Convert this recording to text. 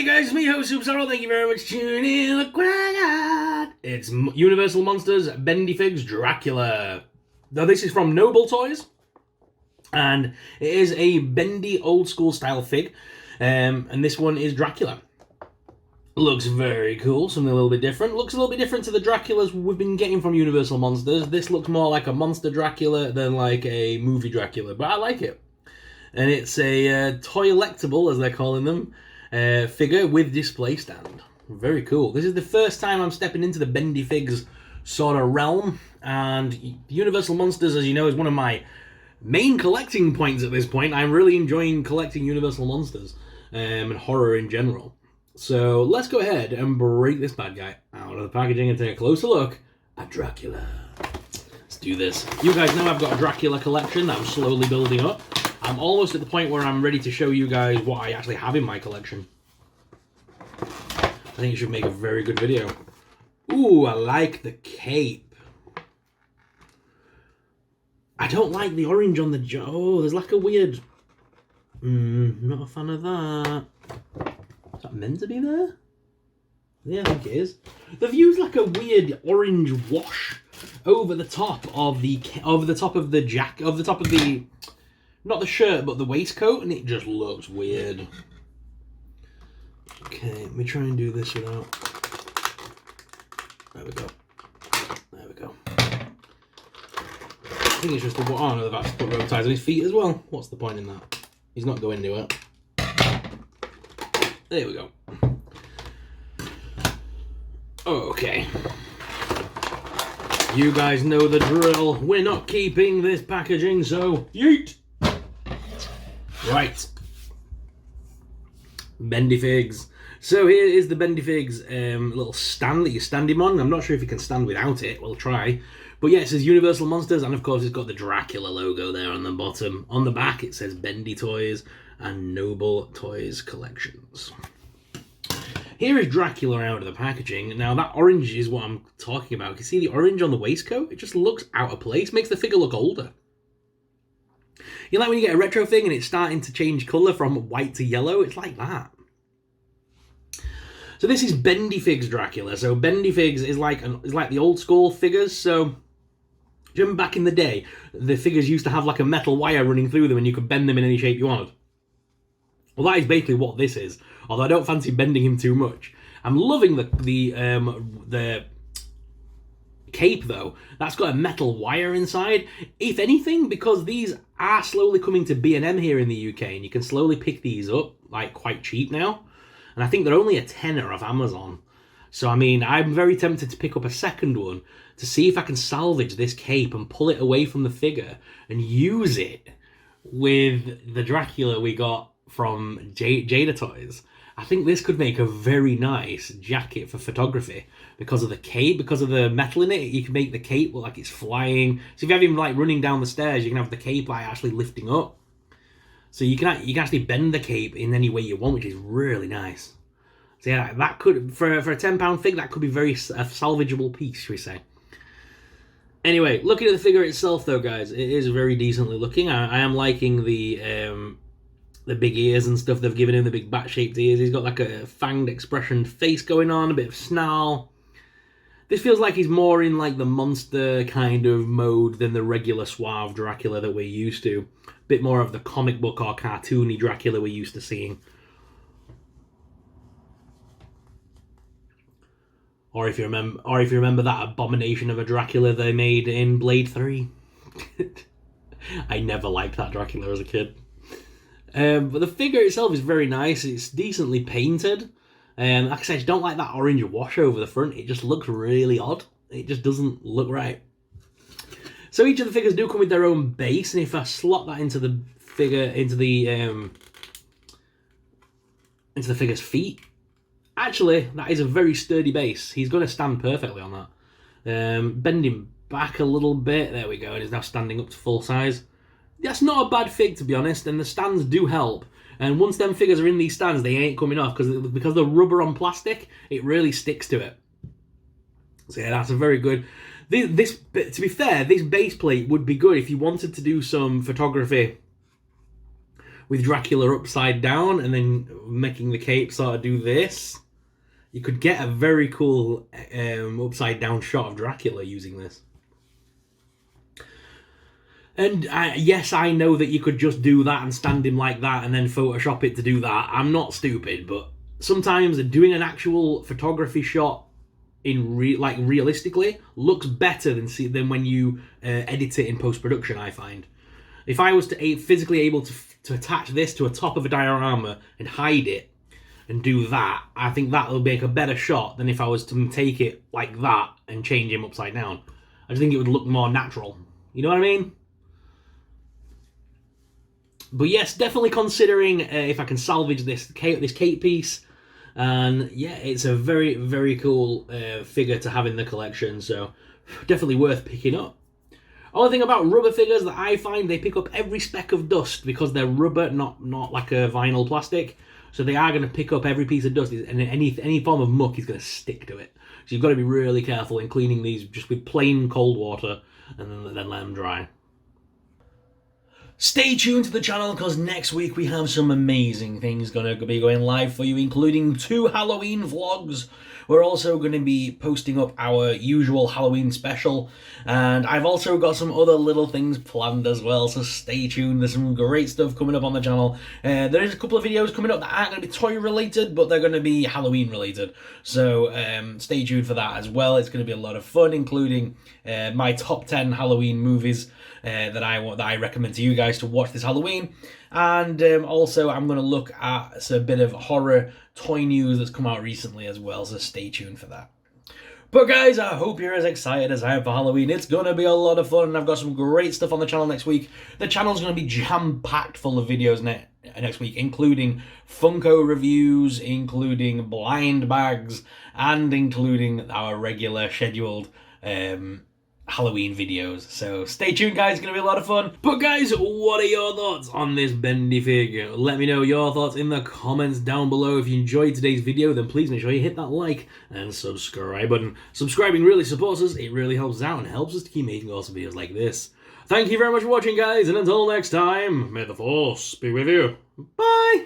guys, it's me, host Soups Harold. Thank you very much for tuning in. Look what I got. It's Universal Monsters BendyFigs Dracula. Now, this is from Noble Toys, and it is a bendy old school style fig, and this one is Dracula. Looks very cool, something a little bit different. Looks a little bit different to the Draculas we've been getting from Universal Monsters. This looks more like a monster Dracula than like a movie Dracula, but I like it. And it's a toy-electable, as they're calling them, figure with display stand. Very cool. This is the first time I'm stepping into the BendyFigs sort of realm, and Universal Monsters, as you know, is one of my main collecting points at this point. I'm really enjoying collecting Universal Monsters and horror in general. So let's go ahead and break this bad guy out of the packaging and take a closer look at Dracula. Let's do this. You guys know I've got a Dracula collection that I'm slowly building up. I'm almost at the point where I'm ready to show you guys what I actually have in my collection. I think it should make a very good video. Ooh, I like the cape. I don't like the orange on the jaw. Oh, there's like a weird... not a fan of that. Is that meant to be there? Yeah, I think it is. They've used like a weird orange wash over the top of the not the shirt, but the waistcoat, and it just looks weird. Okay, let me try and do this without... There we go. There we go. I think it's just a... Oh no, they've actually put rope ties on his feet as well. What's the point in that? He's not going anywhere. There we go. Okay. You guys know the drill. We're not keeping this packaging, so yeet! Right. BendyFigs. So here is the BendyFigs little stand that you stand him on. I'm not sure if you can stand without it. We'll try. But yeah, it says Universal Monsters, and of course it's got the Dracula logo there on the bottom. On the back it says Bendy Toys and Noble Toys Collections. Here is Dracula out of the packaging. Now that orange is what I'm talking about. You can see the orange on the waistcoat? It just looks out of place. Makes the figure look older. You know, like when you get a retro thing and it's starting to change colour from white to yellow? It's like that. So this is BendyFigs Dracula. So BendyFigs is like the old school figures. So do you remember back in the day, the figures used to have like a metal wire running through them and you could bend them in any shape you wanted? Well, that is basically what this is. Although I don't fancy bending him too much. I'm loving the cape though. That's got a metal wire inside. If anything, because these are slowly coming to B&M here in the UK, and you can slowly pick these up like quite cheap now. And I think they're only a tenner off Amazon. So I mean, I'm very tempted to pick up a second one to see if I can salvage this cape and pull it away from the figure and use it with the Dracula we got from Jada Toys. I think this could make a very nice jacket for photography because of the cape, because of the metal in it. You can make the cape look like it's flying. So if you have him like running down the stairs, you can have the cape like actually lifting up. So you can actually bend the cape in any way you want, which is really nice. So yeah, that could, for a £10 fig, that could be a salvageable piece, should we say. Anyway, looking at the figure itself though, guys, it is very decently looking. I am liking the big ears and stuff they've given him, the big bat-shaped ears. He's got like a fanged expression face going on, a bit of snarl. This feels like he's more in like the monster kind of mode than the regular suave Dracula that we're used to. A bit more of the comic book or cartoony Dracula we're used to seeing. Or if you remember that abomination of a Dracula they made in Blade 3. I never liked that Dracula as a kid. But the figure itself is very nice. It's decently painted. Like I said, I just don't like that orange wash over the front. It just looks really odd. It just doesn't look right. So each of the figures do come with their own base, and if I slot that into the figure, into the figure's feet, actually that is a very sturdy base. He's going to stand perfectly on that. Bend him back a little bit. There we go. And he's now standing up to full size. That's not a bad fig, to be honest, and the stands do help. And once them figures are in these stands, they ain't coming off, because the rubber on plastic, it really sticks to it. So yeah, that's a very good... This, to be fair, this base plate would be good if you wanted to do some photography with Dracula upside down and then making the cape sort of do this, you could get a very cool upside down shot of Dracula using this. And yes, I know that you could just do that and stand him like that and then Photoshop it to do that. I'm not stupid, but sometimes doing an actual photography shot in realistically looks better than when you edit it in post-production, I find. If I was to physically able to attach this to a top of a diorama and hide it and do that, I think that will make a better shot than if I was to take it like that and change him upside down. I just think it would look more natural. You know what I mean? But yes, definitely considering if I can salvage this cape piece. And yeah, it's a very, very cool figure to have in the collection, so definitely worth picking up. Only thing about rubber figures that I find, they pick up every speck of dust because they're rubber, not like a vinyl plastic. So they are going to pick up every piece of dust, and any form of muck is going to stick to it. So you've got to be really careful in cleaning these just with plain cold water and then let them dry. Stay tuned to the channel because next week we have some amazing things going to be going live for you, including 2 Halloween vlogs. We're also going to be posting up our usual Halloween special, and I've also got some other little things planned as well, so stay tuned. There's some great stuff coming up on the channel. There is a couple of videos coming up that aren't going to be toy related, but they're going to be Halloween related, so stay tuned for that as well. It's going to be a lot of fun, including my top 10 Halloween movies that I recommend to you guys to watch this Halloween. And also I'm going to look at a bit of horror toy news that's come out recently as well, so stay tuned for that. But guys, I hope you're as excited as I am for Halloween. It's going to be a lot of fun, and I've got some great stuff on the channel next week. The channel's going to be jam-packed full of videos next week, including Funko reviews, including blind bags, and including our regular scheduled Halloween videos. So stay tuned, guys. It's going to be a lot of fun. But guys, what are your thoughts on this BendyFig? Let me know your thoughts in the comments down below. If you enjoyed today's video, then please make sure you hit that like and subscribe button. Subscribing really supports us. It really helps us out and helps us to keep making awesome videos like this. Thank you very much for watching, guys, and until next time, may the Force be with you. Bye!